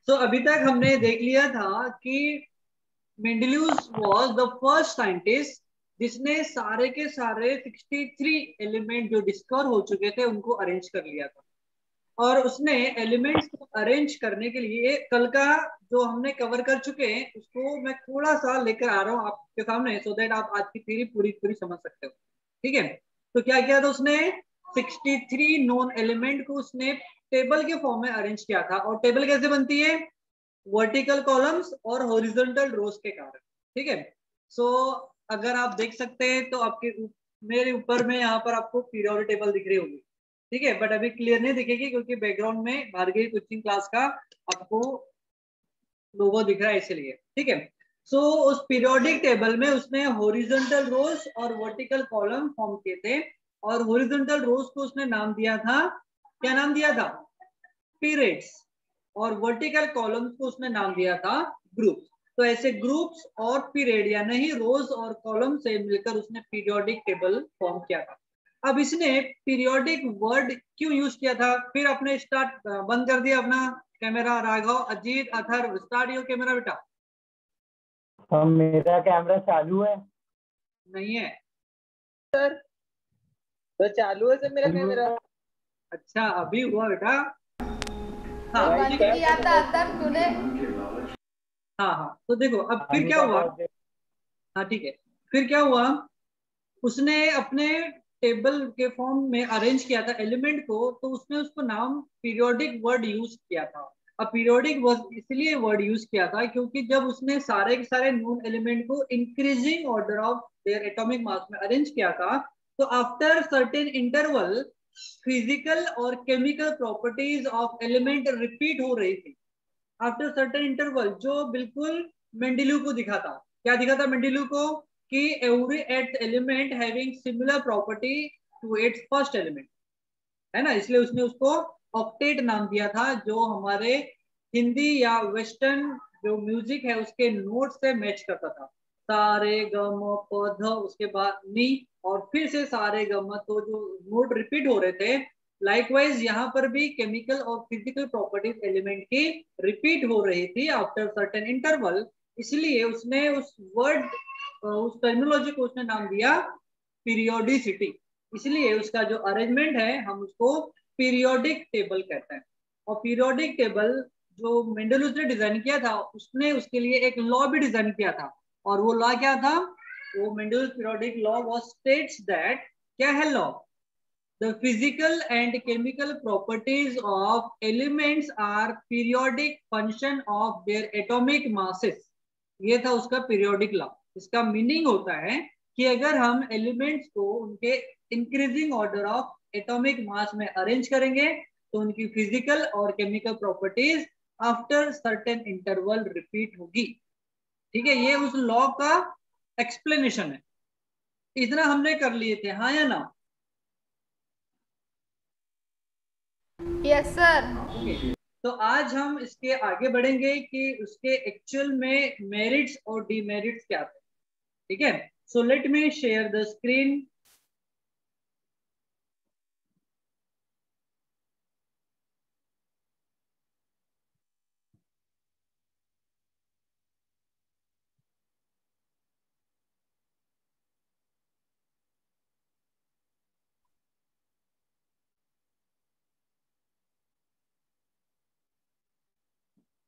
सो अभी तक हमने देख लिया था कि मेंडेलियस वाज द फर्स्ट साइंटिस्ट जिसने सारे के सारे 63 एलिमेंट जो डिस्कवर हो चुके थे उनको अरेंज कर लिया था। और उसने एलिमेंट्स को अरेंज करने के लिए कल का जो हमने कवर कर चुके हैं उसको मैं थोड़ा सा लेकर आ रहा हूँ आपके सामने, सो दैट आप आज की थ्योरी पूरी पूरी समझ सकते हो। ठीक है, तो क्या किया था उसने, 63 नोन एलिमेंट को उसने टेबल के फॉर्म में अरेंज किया था। और टेबल कैसे बनती है, वर्टिकल कॉलम्स और हॉरिजॉन्टल रोज के कारण। ठीक है, सो अगर आप देख सकते हैं तो आपके मेरे ऊपर में यहाँ पर आपको पीरियोडिक टेबल दिख रही होगी। ठीक है, बट अभी क्लियर नहीं दिखेगी क्योंकि बैकग्राउंड में भार्गवी कोचिंग क्लास का आपको लोगो दिख रहा है इसलिए। ठीक है, सो उस पीरियोडिक टेबल में उसने हॉरिजॉन्टल रोज और वर्टिकल कॉलम फॉर्म किए थे। और हॉरिजॉन्टल रोज को उसने नाम दिया था, क्या नाम दिया था, पीरियड्स। और वर्टिकल कॉलम्स को उसने नाम दिया था ग्रुप्स। तो ऐसे ग्रुप्स और पीरियड यानी ही रोज और कॉलम से मिलकर उसने पीरियोडिक टेबल फॉर्म किया था। अब इसने पीरियोडिक वर्ड क्यों यूज किया था, फिर अपने स्टार्ट बंद कर दिया अपना camera. Raghav, Ajit, Atharva, start your camera बेटा। मेरा कैमरा चालू है। नहीं है सर, तो चालू है सर मेरा कैमरा। अच्छा, अभी हुआ बेटा। हाँ बंद किया था तब तूने। हाँ हाँ, तो देखो अब फिर क्या हुआ। हाँ ठीक है, फिर क्या हुआ, उसने अपने टेबल के फॉर्म में अरेंज किया था एलिमेंट को, तो उसने उसको नाम पीरियोडिक वर्ड यूज किया था। अब पीरियोडिक वर्ड इसलिए वर्ड यूज किया था क्योंकि जब उसने सारे के सारे नोन एलिमेंट को increasing order of their atomic mass में अरेंज किया था, तो आफ्टर सर्टेन इंटरवल फिजिकल और chemical properties of element repeat हो रही थी। आफ्टर सर्टेन इंटरवल, जो बिल्कुल मेंडेलिव को दिखा था। क्या दिखा था मेंडेलिव को, कि every element having similar property to its first element, है ना। इसलिए उसने उसको ऑक्टेट नाम दिया था, जो हमारे हिंदी या वेस्टर्न जो म्यूजिक है उसके नोट से मैच करता था। सारे ग म प ध, उसके बाद नी, और फिर से सारे ग म, तो जो नोट रिपीट हो रहे थे। लाइकवाइज यहाँ पर भी केमिकल और फिजिकल प्रॉपर्टीज एलिमेंट की रिपीट हो रही थी आफ्टर सर्टेन इंटरवल। इसलिए उसने उस वर्ड उस टर्मिनोलॉजी को उसने नाम दिया पीरियोडिसिटी। इसलिए उसका जो अरेंजमेंट है हम उसको पीरियोडिक टेबल कहते हैं। और पीरियोडिक टेबल जो मेंडेलियस ने डिजाइन किया था, उसने उसके लिए एक लॉ भी डिजाइन किया था। और वो लॉ क्या था, वो Mendeleev's periodic law was states that, क्या है law, the physical and chemical properties of elements are periodic function of their atomic masses। ये था उसका पीरियोडिक लॉ। इसका मीनिंग होता है कि अगर हम एलिमेंट्स को उनके increasing order of atomic mass में अरेंज करेंगे तो उनकी फिजिकल और chemical properties after certain interval repeat होगी। ठीक है, ये उस लॉ का एक्सप्लेनेशन है। इतना हमने कर लिए थे, हाँ या ना। Yes sir. तो आज हम इसके आगे बढ़ेंगे कि उसके एक्चुअल में मेरिट्स और डीमेरिट्स क्या थे। ठीक है, so let me share the screen.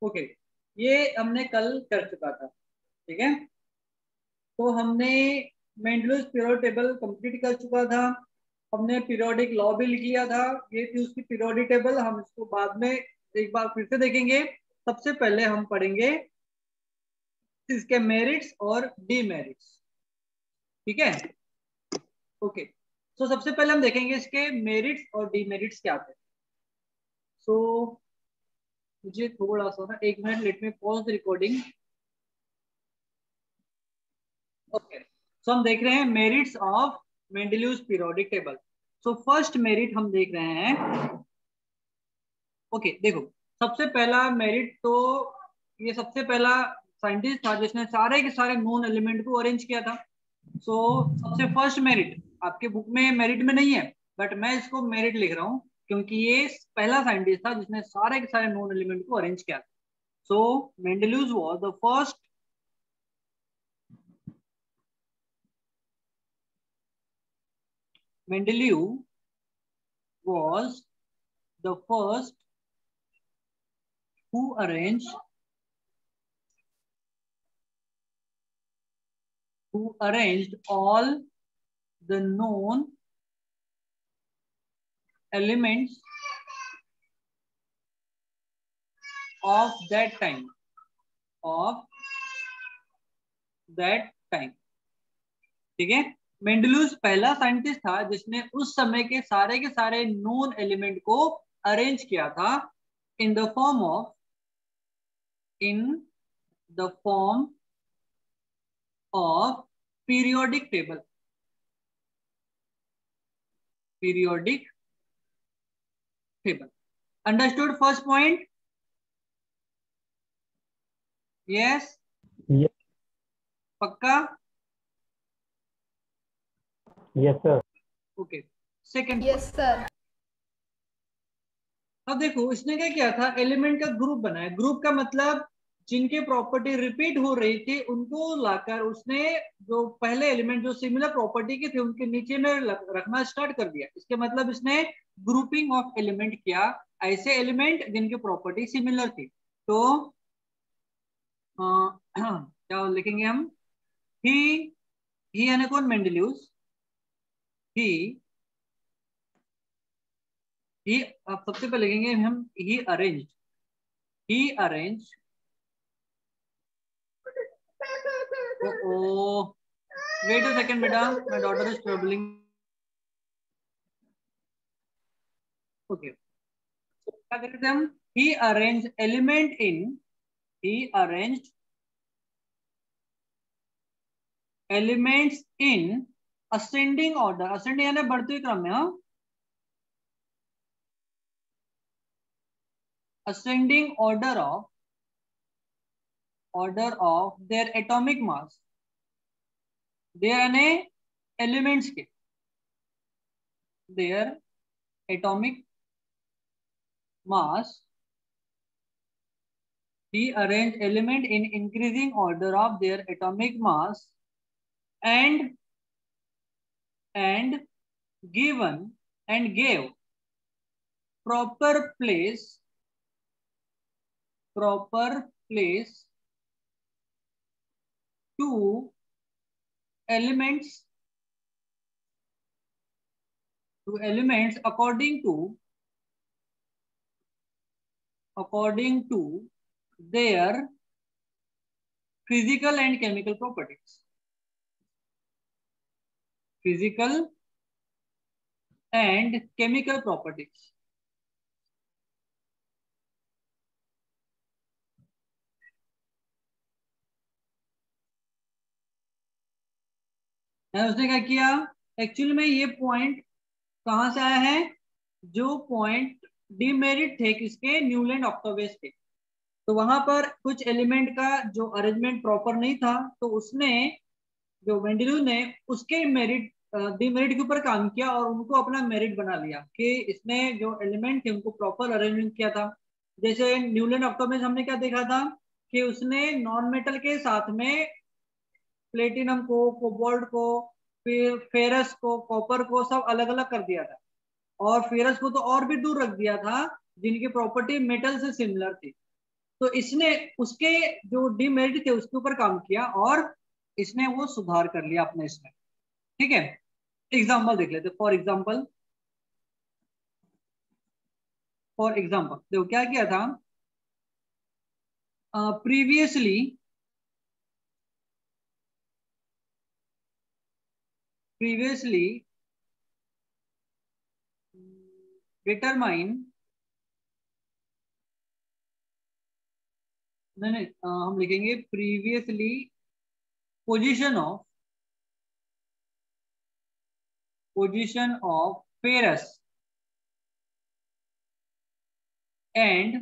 Okay, ये हमने कल कर चुका था। ठीक है, तो हमने मेंडेलियस पीरियोडिक टेबल कंप्लीट कर चुका था। हमने पीरियोडिक लॉ भी लिख लिया था, ये थी उसकी पीरियोडिक टेबल। हम इसको बाद में एक बार फिर से देखेंगे। सबसे पहले हम पढ़ेंगे इसके मेरिट्स और डीमेरिट्स। ठीक है, ओके। सो सबसे पहले हम देखेंगे इसके मेरिट्स और डीमेरिट्स क्या थे। सो मुझे थोड़ा सा ना, एक minute, let me pause the recording. Okay, so हम देख रहे हैं merits of Mendeleev's periodic table. So first merit हम देख रहे हैं। ओके देखो, सबसे पहला मेरिट तो ये सबसे पहला साइंटिस्ट था जिसने सारे के सारे नोन एलिमेंट को अरेंज किया था। सो सबसे फर्स्ट मेरिट आपके बुक में मेरिट में नहीं है, बट मैं इसको मेरिट लिख रहा हूँ क्योंकि ये पहला साइंटिस्ट था जिसने सारे के सारे नोन एलिमेंट को अरेंज किया था। So Mendeleev was the first who arranged all the known elements of that time. ठीक है, मेंडेलियस पहला साइंटिस्ट था जिसने उस समय के सारे नोन एलिमेंट को अरेंज किया था in the form of periodic table. Understood first point? Yes, पक्का? Yes sir. Okay, second. Yes sir. अब देखो इसने क्या किया था, एलिमेंट का ग्रुप बनाया. ग्रुप का मतलब जिनके प्रॉपर्टी रिपीट हो रही थी उनको लाकर उसने जो पहले एलिमेंट जो सिमिलर प्रॉपर्टी के थे उनके नीचे में रखना स्टार्ट कर दिया. इसके मतलब इसने ग्रुपिंग ऑफ एलिमेंट किया, ऐसे एलिमेंट जिनकी प्रॉपर्टी सिमिलर थी. तो क्या लिखेंगे हम? ही यानी कौन? मेंडेलियस. ही अब सबसे पहले लिखेंगे हम he arranged. Wait a second बेटा, my daughter is troubling. Okay, क्या करते हैं हम? He arrange element in elements in ascending order. Ascending यानी बढ़ते हुए क्रम में. हाँ, ascending order of their atomic mass. Their यानी एलिमेंट्स के their atomic mass. He arranged element in increasing order of their atomic mass and gave proper place to elements according to their physical and chemical properties. उसने क्या किया? Actually में ये point कहां से आया है? जो पॉइंट डिमेरिट थे किसके? न्यूलैंड ऑक्टोवेस के. तो वहां पर कुछ एलिमेंट का जो अरेंजमेंट प्रॉपर नहीं था, तो उसने जो मेंडेलीव ने उसके मेरिट डिमेरिट के ऊपर काम किया और उनको अपना मेरिट बना लिया कि इसने जो एलिमेंट थे उनको प्रॉपर अरेंजमेंट किया था. जैसे न्यूलैंड ऑक्टोवेस हमने क्या देखा था कि उसने नॉन मेटल के साथ में प्लेटिनम को, कोबाल्ट को, फिर फेरस को, कॉपर को सब अलग अलग कर दिया था. और फेरस को तो और भी दूर रख दिया था जिनकी प्रॉपर्टी मेटल से सिमिलर थी. तो इसने उसके जो डिमेरिट थे उसके ऊपर काम किया और इसने वो सुधार कर लिया अपने इसमें. ठीक है, एग्जाम्पल देख लेते. फॉर एग्जाम्पल देखो क्या किया था. प्रीवियसली determine नहीं, हम लिखेंगे previously position of ferrous and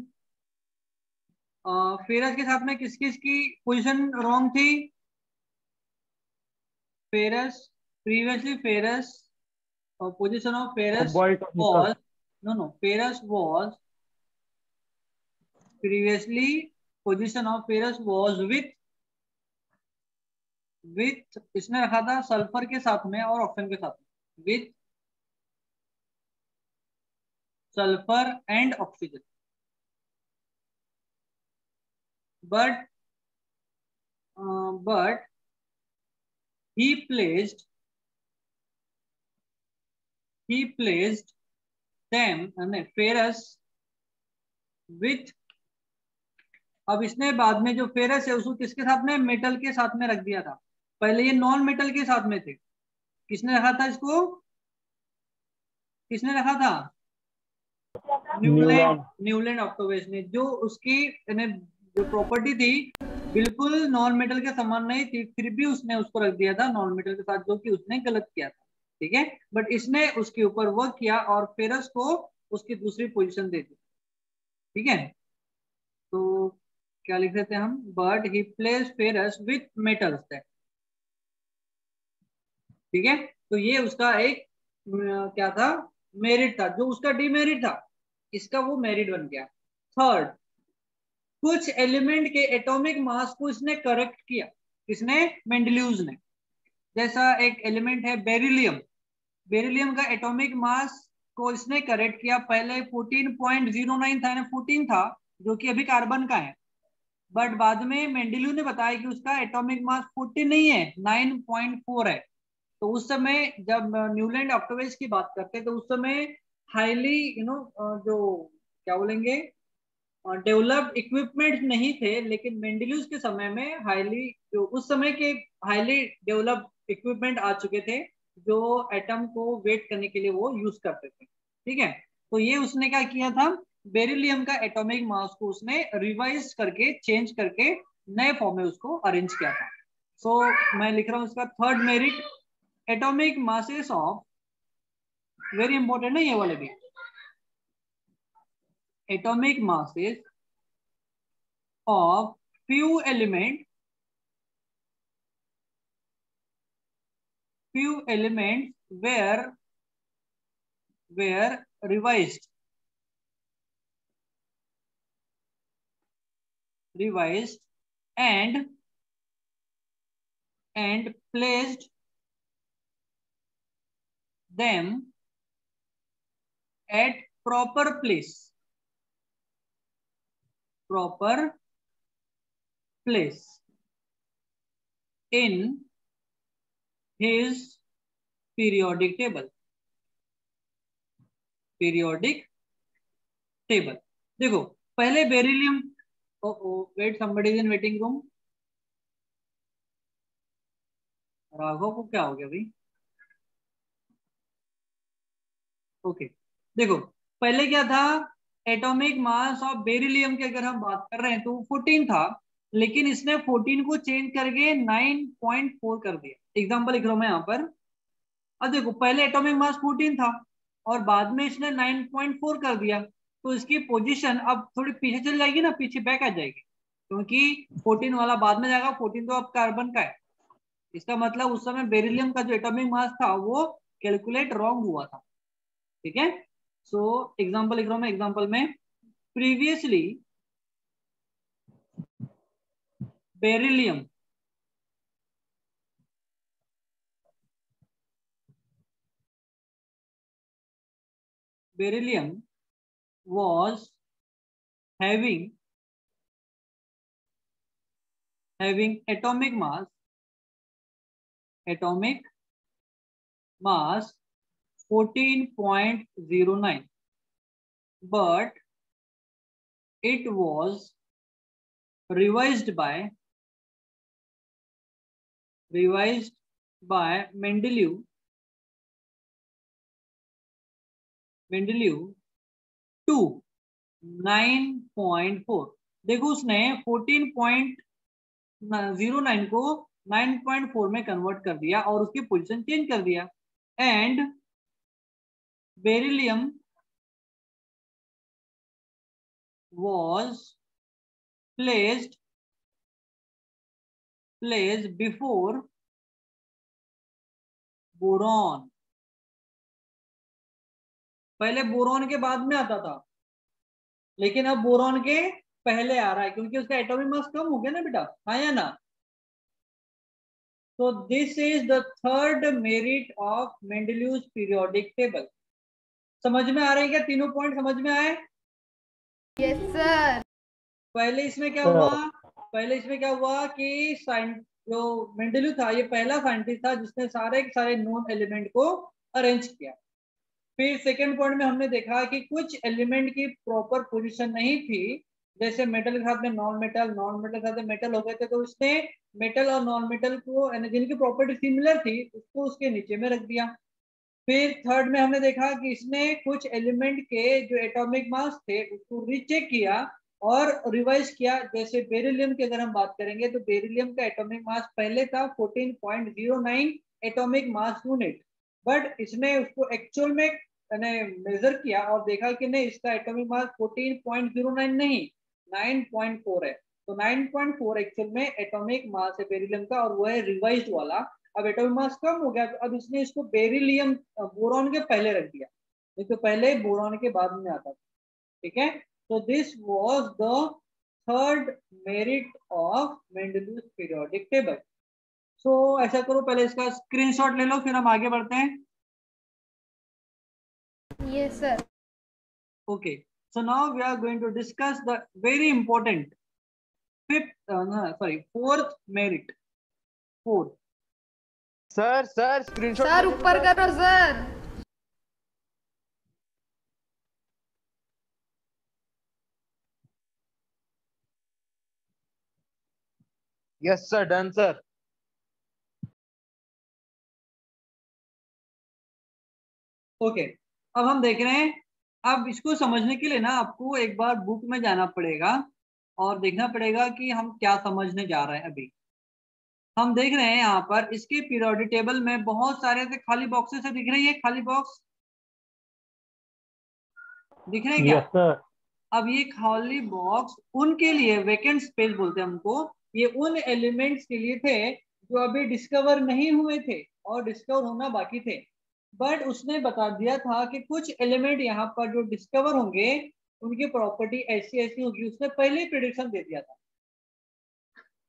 ferrous के साथ में किस किस की पोजीशन रॉन्ग थी? Previously ferrous position of Ferrous was Ferrous was previously position of ferrous was with इसने रखा था सल्फर के साथ में और ऑक्सीजन के साथ में, with sulphur and oxygen, but he placed them ferrous with, अब इसने बाद में जो फेरस है उसको किसके साथ में, मेटल के साथ में रख दिया था। पहले ये नॉन मेटल के साथ में थे। किसने रखा था इसको, किसने रखा था, न्यूलैंड ऑक्टोवेस ने। जो उसकी जो प्रॉपर्टी थी बिल्कुल नॉन मेटल के समान नहीं थी, फिर भी उसने उसको रख दिया था नॉन मेटल के साथ, जो कि उसने गलत किया था। ठीक है, बट इसने उसके ऊपर वर्क किया और फेरस को उसकी दूसरी पोजीशन दे दी। ठीक है, तो क्या लिख देते हैं हम, but he place ferrous with metals. ठीक है, तो ये उसका एक क्या था, मेरिट था। जो उसका डीमेरिट था, इसका वो मेरिट बन गया। थर्ड, कुछ एलिमेंट के एटॉमिक मास को इसने करेक्ट किया। किसने, मेंडलीव्स ने। जैसा एक एलिमेंट है बेरिलियम, बेरिलियम का एटॉमिक मास को इसने करेक्ट किया। पहले 14.09 था, 14 था, जो कि अभी कार्बन का है, बट बाद में मेंडलीव ने बताया कि उसका एटॉमिक मास 14 नहीं है, 9.4 है। तो उस समय जब न्यूलैंड ऑक्टोवेस की बात करते हैं तो उस समय हाईली जो क्या बोलेंगे, डेवलप्ड इक्विपमेंट नहीं थे, लेकिन मेंडलीव के समय में हाईली, जो उस समय के हाईली डेवलप्ड इक्विपमेंट आ चुके थे, जो एटम को वेट करने के लिए वो यूज करते थे। ठीक है, तो ये उसने क्या किया था, बेरिलियम का एटॉमिक मास को उसने रिवाइज करके, चेंज करके नए फॉर्म में उसको अरेंज किया था। सो मैं लिख रहा हूँ इसका third merit, atomic masses of, very important है ये वाले भी, atomic masses of few elements were revised and placed them at proper place in his periodic table। देखो पहले beryllium, wait, somebody is in waiting room। Raghav को क्या हो गया भाई? ओके, देखो पहले क्या था, एटॉमिक मास ऑफ बेरिलियम की अगर हम बात कर रहे हैं तो 14 था, लेकिन इसने 14 को चेंज करके 9.4 कर दिया। एग्जांपल लिख रहा हूं मैं यहाँ पर। अब देखो पहले एटॉमिक मास 14 था और बाद में इसने 9.4 कर दिया, तो इसकी पोजीशन अब थोड़ी पीछे चल जाएगी ना, पीछे बैक आ जाएगी, क्योंकि 14 वाला बाद में जाएगा, 14 तो अब कार्बन का है। इसका मतलब उस समय बेरिलियम का जो एटॉमिक मास था वो कैलकुलेट रॉन्ग हुआ था। ठीक है, सो एग्जांपल लिख रहा हूं मैं। एग्जांपल में previously beryllium was having atomic mass 14.09, but it was revised by Mendeleev to 9.4। देखो उसने 14.09 को 9.4 में कन्वर्ट कर दिया और उसकी पोजीशन चेंज कर दिया। And beryllium was placed before boron. पहले बोरॉन के बाद में आता था, लेकिन अब बोरॉन के पहले आ रहा है क्योंकि उसका एटॉमिक मास कम हो गया ना बेटा, हाँ या ना। तो this is the third merit of Mendeleev's periodic table. समझ में आ रही है क्या? तीनों पॉइंट समझ में आए? Yes sir. पहले इसमें क्या हुआ, पहले इसमें क्या हुआ कि जो मेंडेलियस था ये पहला साइंटिस्ट था जिसने सारे के सारे नोन एलिमेंट को अरेंज किया। फिर सेकेंड पॉइंट में हमने देखा कि कुछ एलिमेंट की प्रॉपर पोजीशन नहीं थी, जैसे मेटल के साथ में नॉन मेटल, नॉन मेटल के साथ में मेटल हो गए थे, तो उसने मेटल और नॉन मेटल को जिनकी प्रॉपर्टी सिमिलर थी उसको उसके नीचे में रख दिया। फिर थर्ड में हमने देखा कि इसने कुछ एलिमेंट के जो एटॉमिक मास थे उसको रीचेक किया और रिवाइज किया। जैसे बेरिलियम की अगर हम बात करेंगे तो बेरिलियम का एटॉमिक मास पहले था 14.09 एटॉमिक मास यूनिट, बट इसने उसको एक्चुअल में मेजर किया और देखा कि नहीं, इसका एटॉमिक मास 14.09 नहीं 9.4 है। तो 9.4 एक्चुअल में एटॉमिक मास है बेरिलियम का, और वो है रिवाइज्ड वाला। अब एटॉमिक मास कम हो गया तो अब इसने इसको बेरिलियम बोरॉन के पहले रख दिया, नहीं तो पहले बोरॉन के बाद में आता था। ठीक है, तो this was the third merit of Mendeleev's periodic table. So ऐसा करो, पहले इसका स्क्रीनशॉट ले लो फिर हम आगे बढ़ते हैं। Yes sir. Okay, so now we are going to discuss the very important fourth merit. Fourth. Sir screenshot sir ऊपर करो sir. Yes sir, done sir. Okay, अब हम देख रहे हैं। अब इसको समझने के लिए ना आपको एक बार बुक में जाना पड़ेगा और देखना पड़ेगा कि हम क्या समझने जा रहे हैं। अभी हम देख रहे हैं यहाँ पर इसके पीरियोडिक टेबल में बहुत सारे से खाली बॉक्सेस दिख रही है, खाली बॉक्स दिख रहे हैं क्या? Yes sir. अब ये खाली बॉक्स उनके लिए वेकेंट स्पेस बोलते हैं हमको, ये उन एलिमेंट्स के लिए थे जो अभी डिस्कवर नहीं हुए थे और डिस्कवर होना बाकी थे। बट उसने बता दिया था कि कुछ एलिमेंट यहाँ पर जो डिस्कवर होंगे उनकी प्रॉपर्टी ऐसी ऐसी होगी, उसने पहले ही प्रिडिक्शन दे दिया था।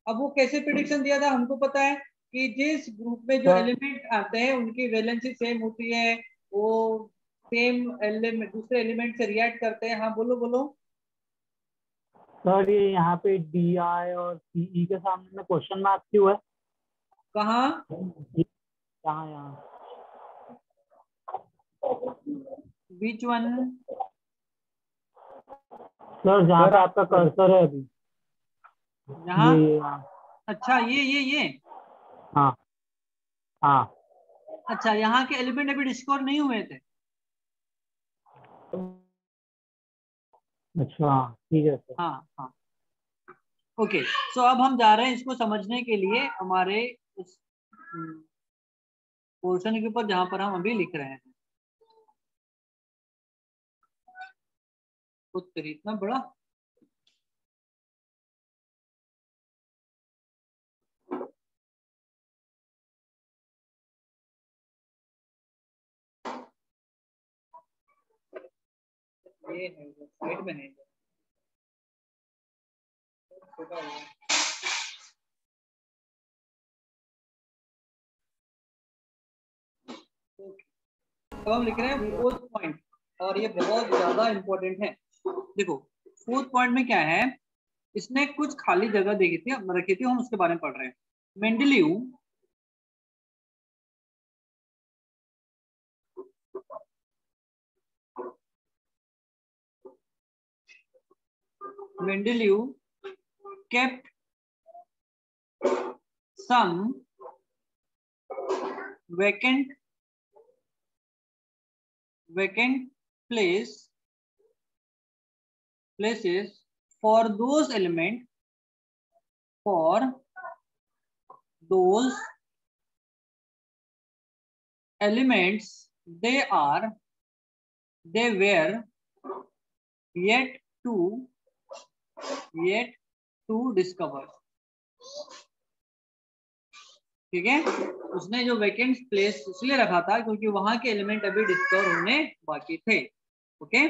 अब वो कैसे प्रिडिक्शन दिया था हमको पता है कि जिस ग्रुप में जो एलिमेंट आते हैं उनकी वैलेंसी सेम होती है, वो सेम एलिमेंट दूसरे एलिमेंट से रिएक्ट करते हैं। हाँ बोलो बोलो। सर ये यहाँ पे डी आई और सीई के सामने में क्वेश्चन मार्क क्यों है? कहाँ? यहाँ यहाँ बीच वन सर, जहाँ पे आपका कर्सर है अभी। यहाँ ये अच्छा, ये हाँ हाँ। अच्छा, यहाँ के एलिमेंट अभी डिस्कवर नहीं हुए थे। अच्छा ठीक है सर। हाँ हाँ, ओके। सो अब हम जा रहे हैं इसको समझने के लिए हमारे उस पोर्शन के ऊपर जहां पर हम अभी लिख रहे हैं। उत्तर इतना बड़ा ये है, साइड में नहीं छोटा होगा। अब हम लिख रहे हैं फोर्थ पॉइंट, और ये बहुत ज्यादा इंपॉर्टेंट है। देखो फोर्थ पॉइंट में क्या है, इसने कुछ खाली जगह देखी थी रखी थी, हम उसके बारे में पढ़ रहे हैं। Mendeleev kept some vacant places for those elements they were yet to discover। ठीक है, उसने जो वैकेंट प्लेस इसलिए रखा था क्योंकि वहां के एलिमेंट अभी डिस्कवर होने बाकी थे। ओके,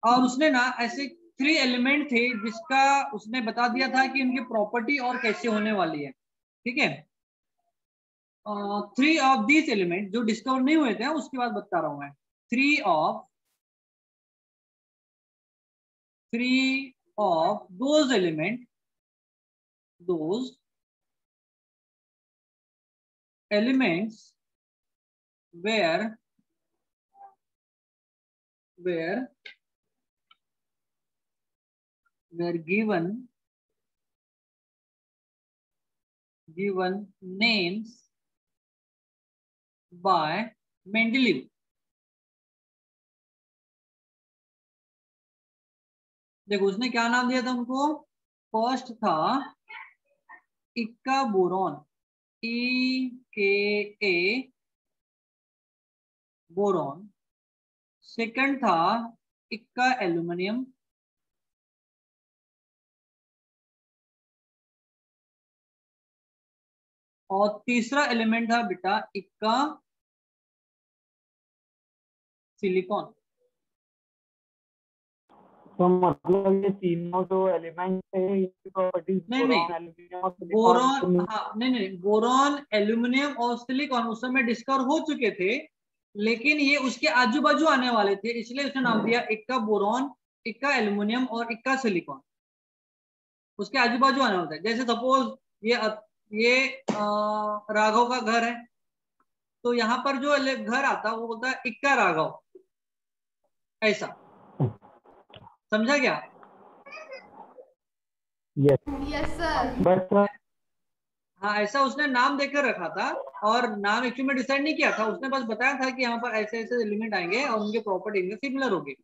और उसने ना ऐसे 3 एलिमेंट थे जिसका उसने बता दिया था कि उनकी प्रॉपर्टी और कैसे होने वाली है, ठीक है। 3 ऑफ दीज एलिमेंट जो डिस्कवर नहीं हुए थे उसकी बात बता रहा हूं मैं। 3 of those element, those elements were given names by Mendeleev। देखो उसने क्या नाम दिया था उनको। फर्स्ट था इक्का बोरॉन, EKA बोरॉन। सेकंड था इक्का एल्यूमिनियम, और तीसरा एलिमेंट था बेटा इक्का सिलिकॉन। तो मतलब ये तीनों जो एलिमेंट थे इनकी प्रॉपर्टीज बोरॉन, हाँ नहीं, बोरॉन, एल्यूमिनियम और सिलिकॉन उस समय डिस्कवर हो चुके थे, लेकिन ये उसके आजू बाजू आने वाले थे, इसलिए उसने नाम दिया इक्का बोरॉन, इक्का एल्यूमिनियम और इक्का सिलिकॉन। उसके आजू बाजू आने वाले थे। जैसे सपोज ये राघव का घर है, तो यहाँ पर जो घर आता है वो बोलता है इक्का राघव, ऐसा। समझा क्या? Yes sir. बस हाँ, ऐसा उसने नाम देकर रखा था, और नाम एक्चुअली में डिसाइड नहीं किया था, उसने बस बताया था कि यहाँ पर ऐसे ऐसे एलिमेंट आएंगे और उनकी प्रॉपर्टी इनके सिमिलर होगी।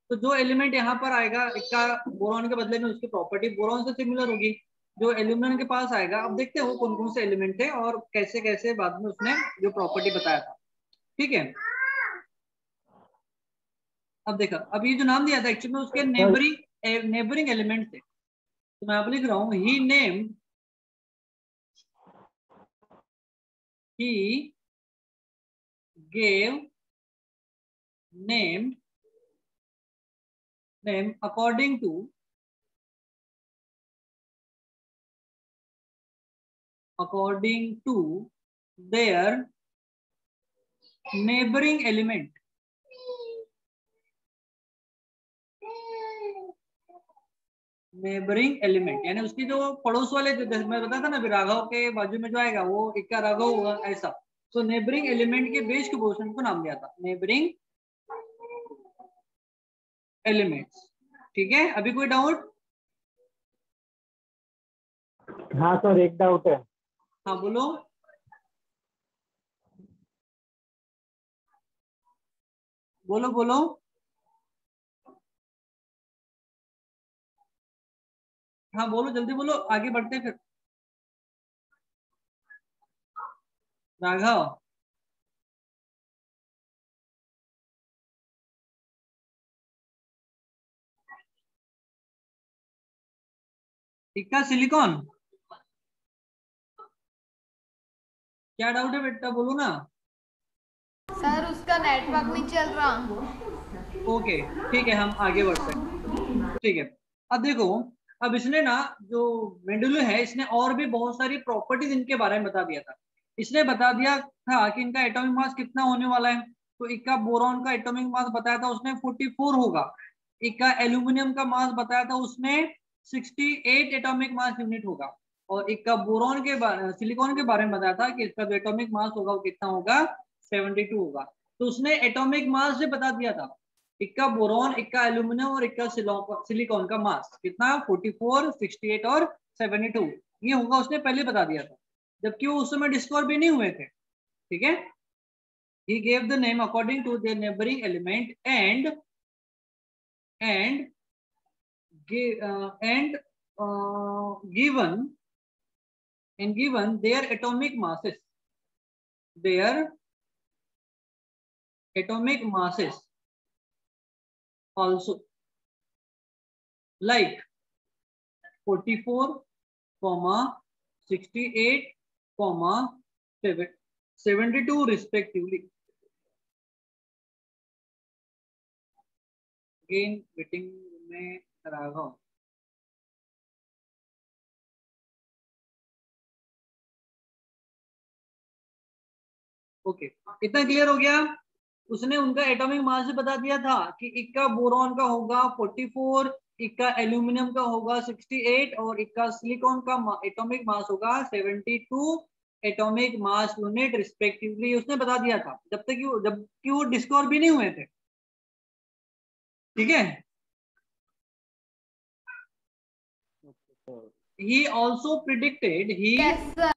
तो जो एलिमेंट यहाँ पर आएगा इक्का बोरॉन के बदले में, उसकी प्रॉपर्टी बोरॉन से सिमिलर होगी। जो एल्यूमिनियम के पास आएगा, अब देखते हैं वो कौन कौन से एलिमेंट थे और कैसे कैसे बाद में उसने जो प्रॉपर्टी बताया था, ठीक है। अब देखो, अब ये जो नाम दिया था एक्चुअली में उसके नेबरिंग एलिमेंट थे। तो मैं अब लिख रहा हूँ ही gave name according to their neighboring element। Neighbouring element यानी उसकी जो पड़ोस वाले, जो मैं बताया था ना राघव के बाजू में जो आएगा वो इक्का राघव होगा, ऐसा। तो नेबरिंग एलिमेंट के बेस के पोर्शन को नाम दिया था नेबरिंग एलिमेंट्स, ठीक है। अभी कोई डाउट? हाँ सर, एक डाउट है। हाँ बोलो। बोलो बोलो। हाँ बोलो, जल्दी बोलो, आगे बढ़ते हैं फिर। राघव, इक्का सिलिकॉन, क्या डाउट है बेटा, बोलो ना। सर उसका नेटवर्क नहीं चल रहा। ओके ठीक है, हम आगे बढ़ते हैं, ठीक है। अब देखो, अब इसने ना जो मेंडुले है, इसने और भी बहुत सारी प्रॉपर्टीज इनके बारे में बता दिया था। इसने बता दिया था कि इनका एटॉमिक मास कितना होने वाला है। तो इक्का बोरॉन का एटॉमिक मास बताया था उसने 44 होगा। इक्का एल्यूमिनियम का मास बताया था उसने 68 एटॉमिक मास यूनिट होगा। और इक्का बोरॉन के सिलिकॉन के बारे में बताया था कि इसका जो एटॉमिक मास होगा वो कितना होगा, 72 होगा। तो उसने एटॉमिक मास से बता दिया था इक्का बोरॉन, इक्का एल्यूमिनियम और इक्का सिलिकॉन का मास कितना, 44, 68 और 72 ये होगा, उसने पहले बता दिया था, जबकि वो उस समय डिस्कवर भी नहीं हुए थे, ठीक है। He gave the name according to their neighboring element and given their atomic masses, also, like 44, 68, 72 respectively. Again, waiting में राघव। ओके, इतना क्लियर हो गया। उसने उनका एटॉमिक मास भी बता दिया था कि एक का बोरॉन का होगा 44, एक का एल्यूमिनियम का होगा 68 और एक का सिलिकॉन का एटॉमिक मास होगा 72 एटॉमिक मास यूनिट रिस्पेक्टिवली। उसने बता दिया था जबकि वो डिस्कवर भी नहीं हुए थे। ठीक है। He also predicted Yes, sir.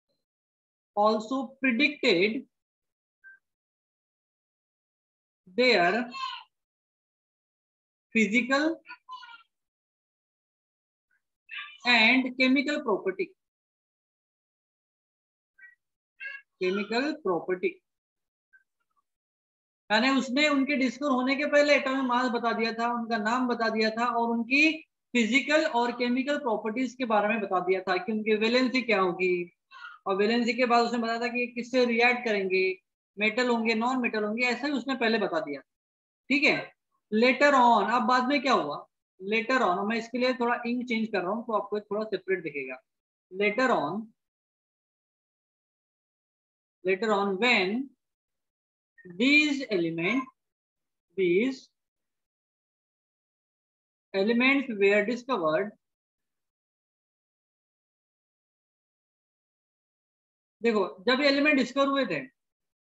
Their physical and chemical property. यानी उसने उनके डिस्कवर होने के पहले एटॉमिक मास बता दिया था, उनका नाम बता दिया था और उनकी फिजिकल और केमिकल प्रॉपर्टीज के बारे में बता दिया था कि उनकी वैलेंसी क्या होगी। और वैलेंसी के बाद उसने बताया था कि किससे रिएक्ट करेंगे, मेटल होंगे नॉन मेटल होंगे, ऐसा ही उसने पहले बता दिया। ठीक है। लेटर ऑन, अब बाद में क्या हुआ, लेटर ऑन मैं इसके लिए थोड़ा इंक चेंज कर रहा हूँ तो आपको थोड़ा सेपरेट दिखेगा। Later on when these elements were discovered, देखो जब ये एलिमेंट डिस्कवर हुए थे,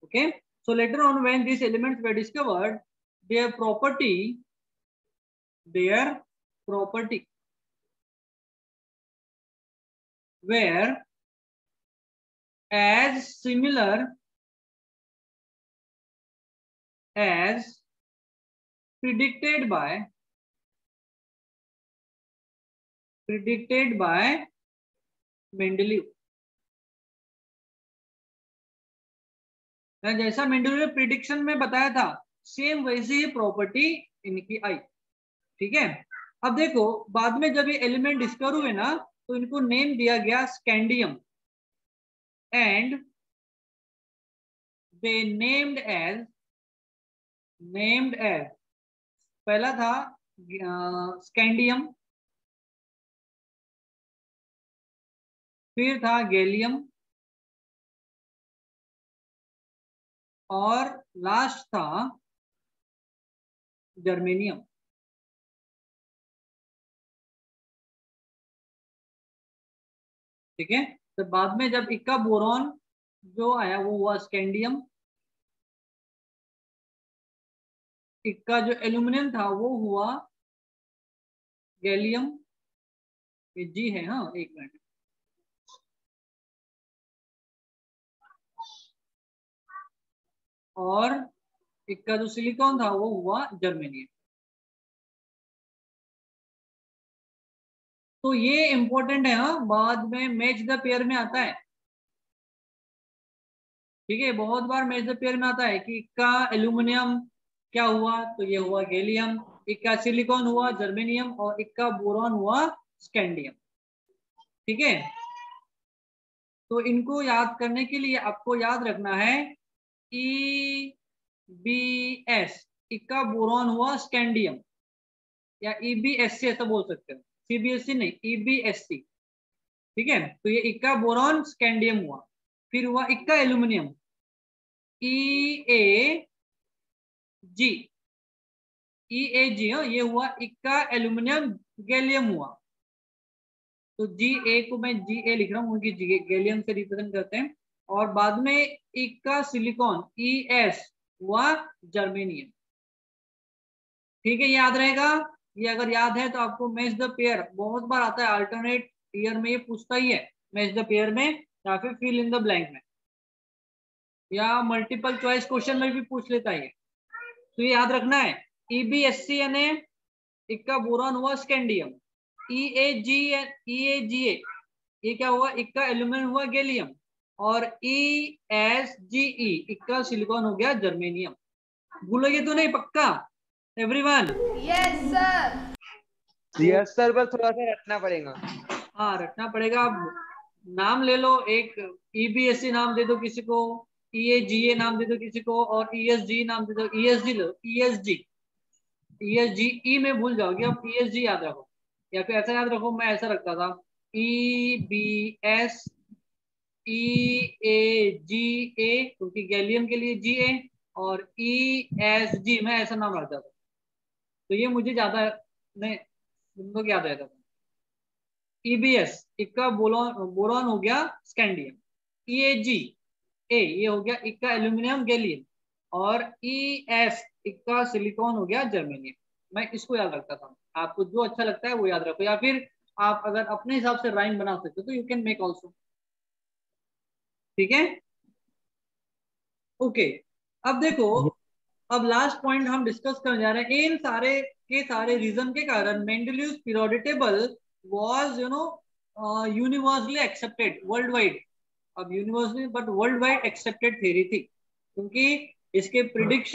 okay, so later on when these elements were discovered, their property were as similar as predicted by Mendeleev. जैसा मेंडलीव ने प्रिडिक्शन में बताया था सेम वैसे ही प्रॉपर्टी इनकी आई। ठीक है। अब देखो बाद में जब ये एलिमेंट डिस्कवर हुए ना तो इनको नेम दिया गया scandium and they named as पहला था स्कैंडियम, फिर था गैलियम और लास्ट था जर्मेनियम। ठीक है। तो बाद में जब इक्का बोरॉन जो आया वो हुआ स्कैंडियम, इक्का जो एल्यूमिनियम था वो हुआ गैलियम, ये जी है, हाँ एक मिनट, और इक्का जो सिलिकॉन था वो हुआ जर्मेनियम। तो ये इंपॉर्टेंट है, हाँ बाद में मैच द पेयर में आता है। ठीक है, बहुत बार मैच द पेयर में आता है कि इक्का एल्यूमिनियम क्या हुआ, तो ये हुआ गैलियम, इक्का सिलिकॉन हुआ जर्मेनियम और इक्का बोरॉन हुआ स्कैंडियम। ठीक है। तो इनको याद करने के लिए आपको याद रखना है EBS, इक्का बोरॉन हुआ स्कैंडियम, या EBSC ऐसा बोल सकते हो, CBSC नहीं, EBSC। ठीक है। तो ये इक्का बोरॉन स्कैंडियम हुआ, फिर हुआ इक्का एल्यूमिनियम EAG, ये हुआ इक्का एल्यूमिनियम गैलियम हुआ। तो GA को मैं GA लिख रहा हूँ क्योंकि गैलियम से रिप्रेजेंट करते हैं। और बाद में इक्का सिलिकॉन ES हुआ जर्मेनियम। ठीक है, याद रहेगा। ये अगर याद है तो आपको मैच द पेयर बहुत बार आता है, अल्टरनेट ईयर में ये पूछता ही है मैच द पेयर में, या फिर फिल इन द ब्लैंक में, या मल्टीपल चॉइस क्वेश्चन में भी पूछ लेता है। तो ये याद रखना है, EBSC यानी इक्का बोरॉन हुआ स्कैंडियम, EAGA ये क्या हुआ, इक्का एल्यूमिनियम हुआ गैलियम, और ESGE इक्का सिलिकॉन हो गया जर्मेनियम। भूलोगे तो नहीं पक्का everyone? Yes, sir. Yes sir, बस थोड़ा सा रखना पड़ेगा। हाँ रखना पड़ेगा। आप नाम ले लो, एक EBSC नाम दे दो किसी को, EAGA नाम दे दो किसी को, और ESG नाम दे दो, ESG लो, ESG में भूल जाओगे, अब ESG याद रखो। या फिर ऐसा याद रखो, मैं ऐसा रखता था EBS EAGA, क्योंकि गैलियम के लिए GA, और ESG मैं ऐसा नाम रखता था। तो ये मुझे ज्यादा नहीं तुमको याद रहता था। EBS इक्का बोरॉन हो गया स्कैंडियम, EAG ये हो गया इक्का एल्यूमिनियम गैलियम, और ES इक्का सिलिकॉन हो गया जर्मेनियम। मैं इसको याद रखता था। आपको जो अच्छा लगता है वो याद रखो, या फिर आप अगर अपने हिसाब से राइम बना सकते हो तो यू कैन मेक ऑल्सो। ठीक है, ओके। अब देखो, अब लास्ट पॉइंट हम डिस्कस करने जा रहे हैं। इन सारे के सारे रीजन के कारण Mendeleev's periodic table was universally accepted world wide. अब universally but world wide accepted theory थी, क्योंकि इसके प्रिडिक्शन